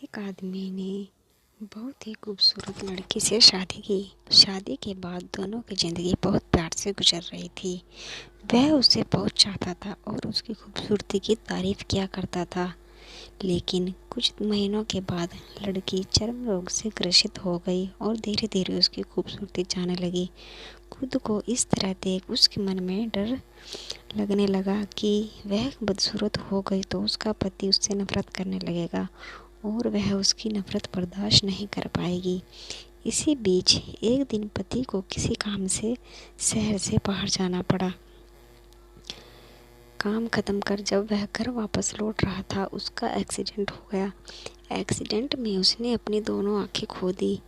एक आदमी ने बहुत ही खूबसूरत लड़की से शादी की। शादी के बाद दोनों की ज़िंदगी बहुत प्यार से गुजर रही थी। वह उसे बहुत चाहता था और उसकी खूबसूरती की तारीफ़ किया करता था। लेकिन कुछ महीनों के बाद लड़की चर्म रोग से ग्रसित हो गई और धीरे धीरे उसकी खूबसूरती जाने लगी। खुद को इस तरह देख उसके मन में डर लगने लगा कि वह बदसूरत हो गई तो उसका पति उससे नफरत करने लगेगा और वह उसकी नफरत बर्दाश्त नहीं कर पाएगी। इसी बीच एक दिन पति को किसी काम से शहर से बाहर जाना पड़ा। काम खत्म कर जब वह घर वापस लौट रहा था उसका एक्सीडेंट हो गया। एक्सीडेंट में उसने अपनी दोनों आंखें खो दी,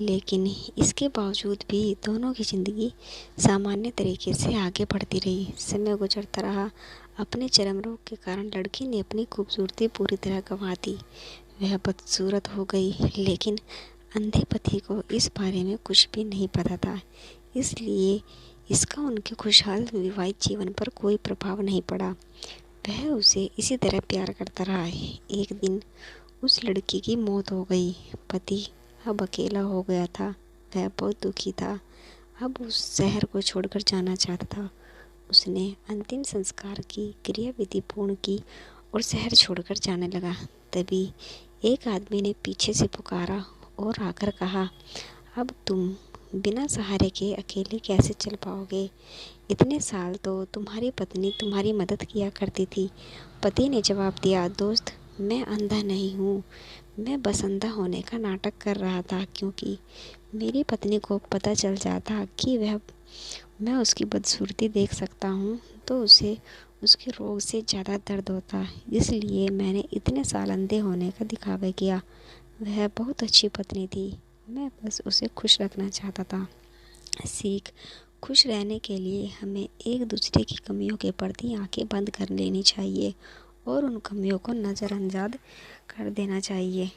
लेकिन इसके बावजूद भी दोनों की ज़िंदगी सामान्य तरीके से आगे बढ़ती रही। समय गुजरता रहा। अपने चर्म रोग के कारण लड़की ने अपनी खूबसूरती पूरी तरह गंवा दी। वह बदसूरत हो गई, लेकिन अंधे पति को इस बारे में कुछ भी नहीं पता था, इसलिए इसका उनके खुशहाल विवाहित जीवन पर कोई प्रभाव नहीं पड़ा। वह उसे इसी तरह प्यार करता रहा। एक दिन उस लड़की की मौत हो गई। पति अब अकेला हो गया था। वह बहुत दुखी था। अब उस शहर को छोड़कर जाना चाहता था। उसने अंतिम संस्कार की क्रियाविधि पूर्ण की और शहर छोड़कर जाने लगा। तभी एक आदमी ने पीछे से पुकारा और आकर कहा, अब तुम बिना सहारे के अकेले कैसे चल पाओगे? इतने साल तो तुम्हारी पत्नी तुम्हारी मदद किया करती थी। पति ने जवाब दिया, दोस्त, मैं अंधा नहीं हूँ। मैं बस अंधा होने का नाटक कर रहा था, क्योंकि मेरी पत्नी को पता चल जाता कि मैं उसकी बदसूरती देख सकता हूँ तो उसे उसके रोग से ज़्यादा दर्द होता। इसलिए मैंने इतने साल अंधे होने का दिखावा किया। वह बहुत अच्छी पत्नी थी। मैं बस उसे खुश रखना चाहता था। सीख: खुश रहने के लिए हमें एक दूसरे की कमियों के प्रति आंखें बंद कर लेनी चाहिए और उन कमियों को नज़रअंदाज कर देना चाहिए।